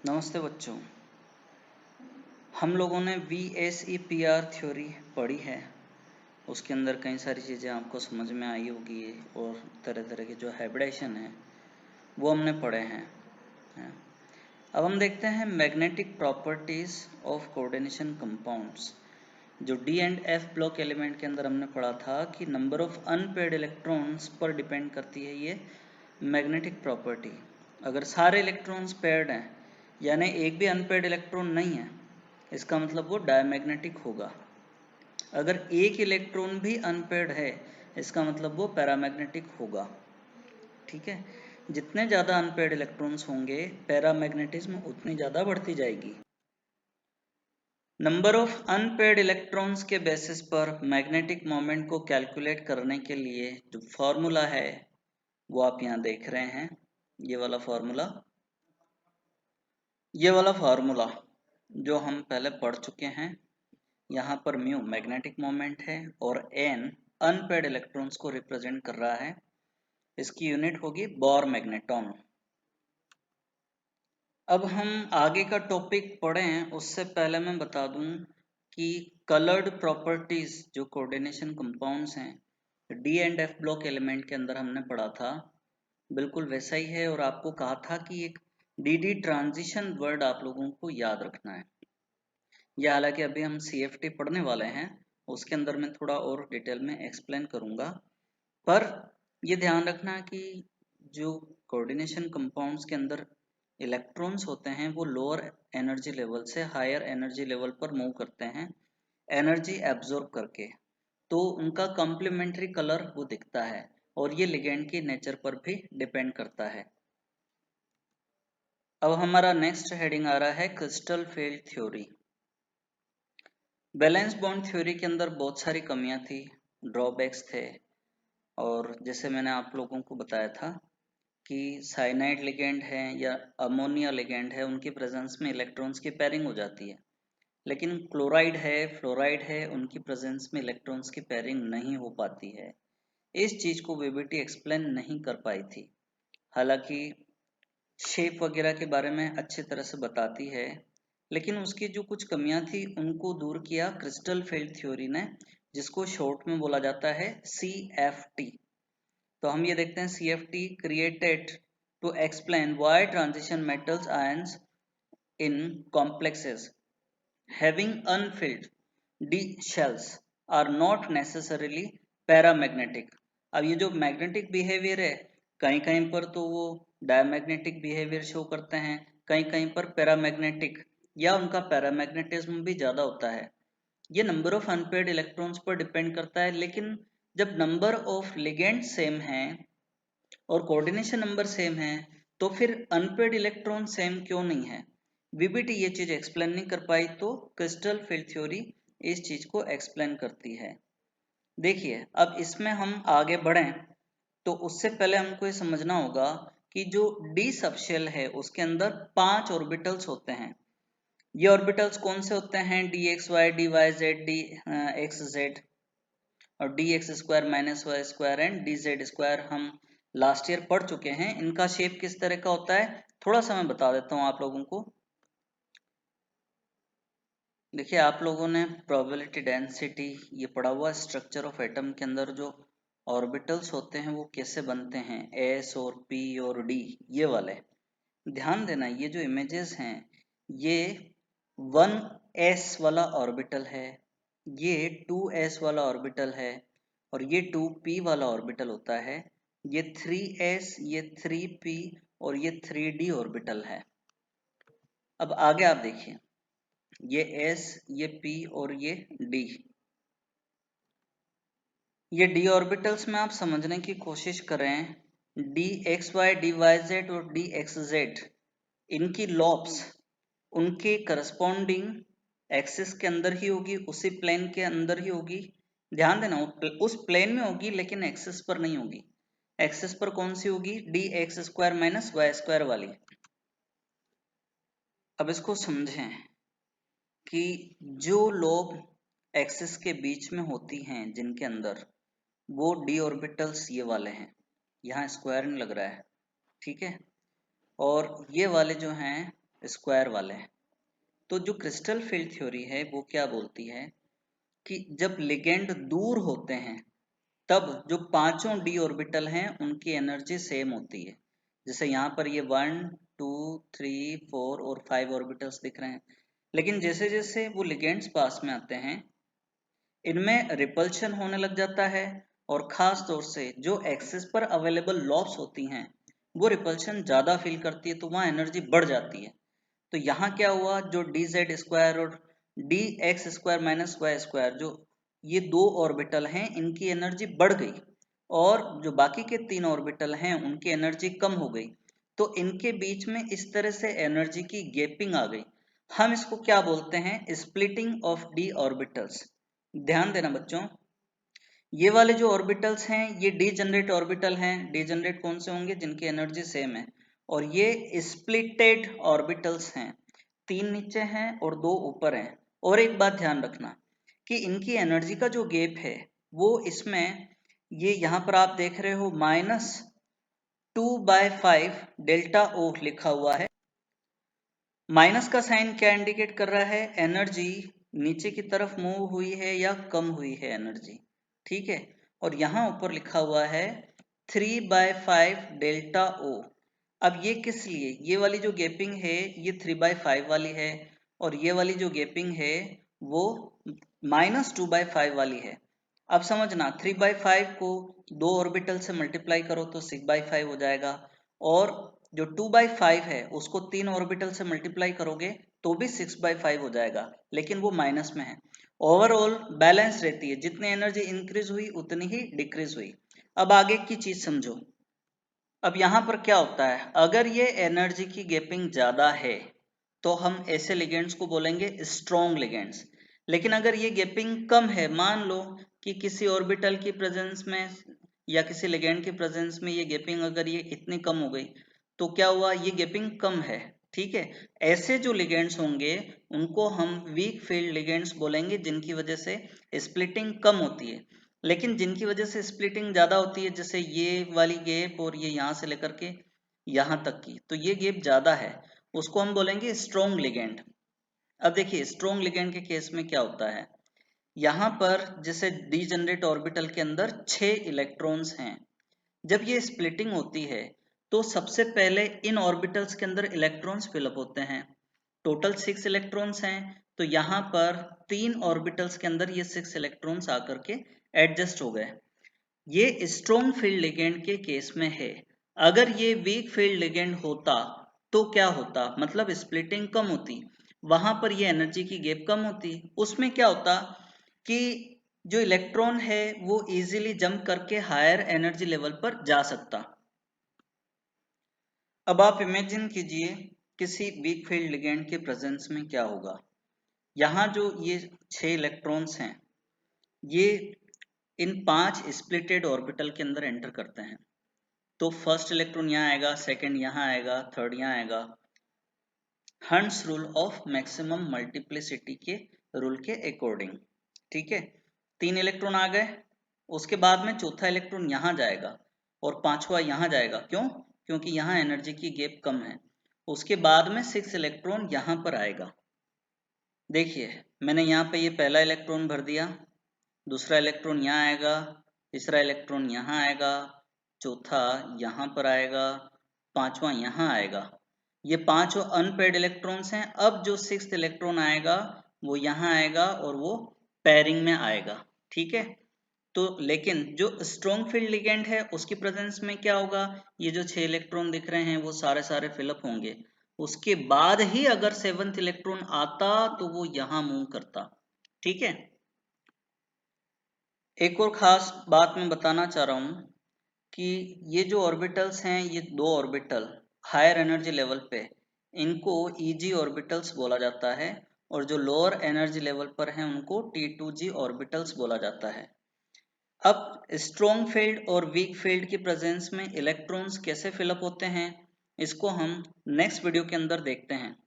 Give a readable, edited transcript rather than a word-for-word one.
नमस्ते बच्चों। हम लोगों ने VSEPR थ्योरी पढ़ी है। उसके अंदर कई सारी चीज़ें आपको समझ में आई होगी और तरह तरह के जो हाइब्रिडेशन है वो हमने पढ़े हैं। अब हम देखते हैं magnetic properties of coordination compounds. जो D and F block element के अंदर हमने पढ़ा था कि नंबर ऑफ अनपेयर्ड इलेक्ट्रॉन्स पर डिपेंड करती है ये मैग्नेटिक प्रॉपर्टी। अगर सारे इलेक्ट्रॉन्स पेयर्ड हैं यानी एक भी अनपेयर्ड इलेक्ट्रॉन नहीं है, इसका मतलब वो डायमैग्नेटिक होगा। अगर एक इलेक्ट्रॉन भी अनपेयर्ड है, इसका मतलब वो पैरामैग्नेटिक होगा। ठीक है, जितने ज़्यादा अनपेयर्ड इलेक्ट्रॉन्स होंगे पैरामैग्नेटिज्म उतनी ज़्यादा बढ़ती जाएगी। नंबर ऑफ अनपेयर्ड इलेक्ट्रॉन्स के बेसिस पर मैग्नेटिक मोमेंट को कैलकुलेट करने के लिए जो फॉर्मूला है वो आप यहाँ देख रहे हैं। ये वाला फार्मूला जो हम पहले पढ़ चुके हैं। यहाँ पर म्यू मैग्नेटिक मोमेंट है और एन अनपेयर्ड इलेक्ट्रॉन्स को रिप्रेजेंट कर रहा है। इसकी यूनिट होगी बोर मैग्नेटॉन। अब हम आगे का टॉपिक पढ़ें उससे पहले मैं बता दूं कि कलर्ड प्रॉपर्टीज जो कोऑर्डिनेशन कंपाउंड्स हैं D and F block element के अंदर हमने पढ़ा था, बिल्कुल वैसा ही है। और आपको कहा था कि एक डी ट्रांजिशन वर्ड आप लोगों को याद रखना है। यह हालांकि अभी हम CFT पढ़ने वाले हैं, उसके अंदर मैं थोड़ा और डिटेल में एक्सप्लेन करूंगा। पर यह ध्यान रखना कि जो कोऑर्डिनेशन कंपाउंड्स के अंदर इलेक्ट्रॉन्स होते हैं वो लोअर एनर्जी लेवल से हायर एनर्जी लेवल पर मूव करते हैं एनर्जी एब्जॉर्ब करके, तो उनका कॉम्प्लीमेंट्री कलर वो दिखता है और ये लिगेंड की नेचर पर भी डिपेंड करता है। अब हमारा नेक्स्ट हेडिंग आ रहा है crystal field theory. Valence bond theory के अंदर बहुत सारी कमियां थी, ड्रॉबैक्स थे। और जैसे मैंने आप लोगों को बताया था कि साइनाइड लिगेंड है या अमोनिया लिगेंड है, उनकी प्रेजेंस में इलेक्ट्रॉन्स की पेयरिंग हो जाती है। लेकिन क्लोराइड है, फ्लोराइड है, उनकी प्रेजेंस में इलेक्ट्रॉन्स की पेयरिंग नहीं हो पाती है। इस चीज को VBT एक्सप्लेन नहीं कर पाई थी। हालांकि शेप वगैरह के बारे में अच्छी तरह से बताती है, लेकिन उसकी जो कुछ कमियां थी उनको दूर किया क्रिस्टल फील्ड थ्योरी ने, जिसको शॉर्ट में बोला जाता है CFT। तो हम ये देखते हैं CFT created to explain why transition metals ions in complexes having unfilled d shells are not necessarily paramagnetic। अब ये जो मैग्नेटिक बिहेवियर है, कहीं कहीं पर तो वो डायमैग्नेटिक बिहेवियर शो करते हैं, कहीं कहीं पर पैरामैग्नेटिक या उनका पैरामैग्नेटिज्म भी ज्यादा होता है। ये नंबर ऑफ अनपेयर्ड इलेक्ट्रॉन्स पर डिपेंड करता है। लेकिन जब नंबर ऑफ लिगेंड सेम है और कोऑर्डिनेशन नंबर सेम है, तो फिर अनपेयर्ड इलेक्ट्रॉन सेम क्यों नहीं है? VBT ये चीज एक्सप्लेन नहीं कर पाई, तो क्रिस्टल फील्ड थ्योरी इस चीज को एक्सप्लेन करती है। देखिए, अब इसमें हम आगे बढ़ें तो उससे पहले हमको ये समझना होगा कि जो डी सबशेल है उसके अंदर 5 ऑर्बिटल्स होते हैं। ये ऑर्बिटल्स कौन से होते हैं? DXY, DYZ, DXZ और DX² -Y² एंड DZ²। हम लास्ट ईयर पढ़ चुके हैं। इनका शेप किस तरह का होता है थोड़ा सा मैं बता देता हूं आप लोगों को। देखिए, आप लोगों ने प्रोबेबिलिटी डेंसिटी ये पढ़ा हुआ, स्ट्रक्चर ऑफ एटम के अंदर जो ऑर्बिटल्स होते हैं वो कैसे बनते हैं, S और P और D, ये वाले ध्यान देना। ये जो इमेजेस हैं ये 1s वाला ऑर्बिटल है, ये 2s वाला ऑर्बिटल है और ये 2p वाला ऑर्बिटल होता है। ये 3s, ये 3p और ये 3d ऑर्बिटल है। अब आगे आप देखिए, ये s, ये p और ये d। ये d ऑर्बिटल्स में आप समझने की कोशिश करें। dxy, dyz और dxz, इनकी लॉब्स उनके करस्पॉन्डिंग एक्सिस के अंदर ही होगी, उसी प्लेन के अंदर ही होगी। ध्यान देना, उस प्लेन में होगी लेकिन एक्सिस पर नहीं होगी। एक्सिस पर कौन सी होगी? DX² -Y² वाली। अब इसको समझें कि जो लोब एक्सिस के बीच में होती हैं जिनके अंदर, वो d ऑर्बिटल्स ये वाले हैं। यहाँ स्क्वायर नहीं लग रहा है, ठीक है। और ये वाले जो हैं स्क्वायर वाले। तो जो क्रिस्टल फील्ड थ्योरी है वो क्या बोलती है कि जब लिगेंड दूर होते हैं तब जो पांचों डी ऑर्बिटल हैं उनकी एनर्जी सेम होती है। जैसे यहाँ पर ये 1 2 3 4 और 5 ऑर्बिटल्स दिख रहे हैं, लेकिन जैसे जैसे वो लिगेंड्स पास में आते हैं इनमें रिपल्शन होने लग जाता है, और खास तौर से जो एक्सिस पर अवेलेबल लॉब्स होती हैं वो रिपल्शन ज्यादा फील करती है, तो वहाँ एनर्जी बढ़ जाती है। तो यहाँ क्या हुआ, जो डी जेड स्क्वायर और D X square minus Y square, जो ये दो ऑर्बिटल हैं इनकी एनर्जी बढ़ गई, और जो बाकी के तीन ऑर्बिटल हैं उनकी एनर्जी कम हो गई। तो इनके बीच में इस तरह से एनर्जी की गैपिंग आ गई। हम इसको क्या बोलते हैं, स्प्लिटिंग ऑफ डी ऑर्बिटल्स। ध्यान देना बच्चों, ये वाले जो ऑर्बिटल्स हैं ये डीजनरेट ऑर्बिटल हैं। डीजनरेट कौन से होंगे, जिनकी एनर्जी सेम है। और ये स्प्लिटेड ऑर्बिटल्स हैं, तीन नीचे हैं और दो ऊपर हैं। और एक बात ध्यान रखना कि इनकी एनर्जी का जो गैप है वो इसमें, ये यहां पर आप देख रहे हो -2/5 डेल्टा ओ लिखा हुआ है। माइनस का साइन क्या इंडिकेट कर रहा है, एनर्जी नीचे की तरफ मूव हुई है या कम हुई है एनर्जी, ठीक है। और यहां ऊपर लिखा हुआ है 3/5 डेल्टा ओ। अब ये किस लिए, ये वाली जो गैपिंग है ये 3/5 वाली है, और ये वाली जो गैपिंग है वो -2/5 वाली है। अब समझना, 3/5 को दो ऑर्बिटल से मल्टीप्लाई करो तो 6/5 हो जाएगा, और जो 2/5 है उसको तीन ऑर्बिटल से मल्टीप्लाई करोगे तो भी 6/5 हो जाएगा, लेकिन वो माइनस में है। ओवरऑल बैलेंस रहती है, जितनी एनर्जी इंक्रीज हुई उतनी ही डिक्रीज हुई। अब आगे की चीज समझो। अब यहां पर क्या होता है, अगर ये एनर्जी की गैपिंग ज्यादा है तो हम ऐसे लिगेंड्स को बोलेंगे स्ट्रॉन्ग लिगेंड्स। लेकिन अगर ये गैपिंग कम है, मान लो कि किसी ऑर्बिटल की प्रेजेंस में या किसी लिगेंड की प्रेजेंस में ये गैपिंग अगर ये इतनी कम हो गई, तो क्या हुआ, ये गैपिंग कम है, ठीक है। ऐसे जो लिगेंड्स होंगे उनको हम वीक फील्ड लिगेंड्स बोलेंगे, जिनकी वजह से स्प्लिटिंग कम होती है। लेकिन जिनकी वजह से स्प्लिटिंग ज्यादा होती है, जैसे ये वाली गैप और ये यहाँ से लेकर के यहाँ तक की, तो ये गैप ज्यादा है, उसको हम बोलेंगे स्ट्रॉन्ग लिगेंड। अब देखिए स्ट्रॉन्ग लिगेंड के केस में क्या होता है, यहाँ पर जैसे डीजनरेट ऑर्बिटल के अंदर 6 इलेक्ट्रॉन्स हैं। जब ये स्प्लिटिंग होती है तो सबसे पहले इन ऑर्बिटल्स के अंदर इलेक्ट्रॉन्स फिलअप होते हैं। टोटल 6 इलेक्ट्रॉन्स हैं, तो यहाँ पर तीन ऑर्बिटल्स के अंदर ये 6 इलेक्ट्रॉन्स आकर के एडजस्ट हो गए। ये स्ट्रॉन्ग फील्ड लिगेंड के केस में है। अगर ये वीक फील्ड लिगेंड होता तो क्या होता, मतलब स्प्लिटिंग कम होती, वहां पर ये एनर्जी की गैप कम होती। उसमें क्या होता कि जो इलेक्ट्रॉन है वो इजीली जंप करके हायर एनर्जी लेवल पर जा सकता। अब आप इमेजिन कीजिए किसी वीक फील्ड लिगेंड के प्रेजेंस में क्या होगा। यहाँ जो ये 6 इलेक्ट्रॉन्स हैं ये इन 5 स्प्लिटेड ऑर्बिटल के अंदर एंटर करते हैं। तो फर्स्ट इलेक्ट्रॉन यहाँ आएगा, सेकंड यहाँ आएगा, थर्ड यहाँ आएगा, hunts rule of maximum multiplicity के रूल के अकॉर्डिंग, ठीक है। तीन इलेक्ट्रॉन आ गए, उसके बाद में चौथा इलेक्ट्रॉन यहाँ जाएगा और पांचवा यहाँ जाएगा, क्यों, क्योंकि यहाँ एनर्जी की गैप कम है। उसके बाद में 6 इलेक्ट्रॉन यहाँ पर आएगा। देखिए मैंने यहाँ पे ये पहला इलेक्ट्रॉन भर दिया, दूसरा इलेक्ट्रॉन यहाँ आएगा, तीसरा इलेक्ट्रॉन यहाँ आएगा, चौथा यहाँ पर आएगा, पांचवा यहाँ आएगा। ये पांचों अनपेयर्ड इलेक्ट्रॉन्स हैं। अब जो 6th इलेक्ट्रॉन आएगा वो यहाँ आएगा और वो पेयरिंग में आएगा, ठीक है। तो लेकिन जो स्ट्रॉन्ग फील्ड लिगेंड है उसकी प्रेजेंस में क्या होगा, ये जो 6 इलेक्ट्रॉन दिख रहे हैं वो सारे फिलअप होंगे। उसके बाद ही अगर 7th इलेक्ट्रॉन आता तो वो यहां मूव करता, ठीक है। एक और खास बात मैं बताना चाह रहा हूं कि ये जो ऑर्बिटल्स हैं, ये दो ऑर्बिटल हायर एनर्जी लेवल पे, इनको ईजी ऑर्बिटल्स बोला जाता है, और जो लोअर एनर्जी लेवल पर हैं उनको T2G ऑर्बिटल्स बोला जाता है। अब स्ट्रॉन्ग फील्ड और वीक फील्ड की प्रेजेंस में इलेक्ट्रॉन्स कैसे फिलअप होते हैं, इसको हम नेक्स्ट वीडियो के अंदर देखते हैं।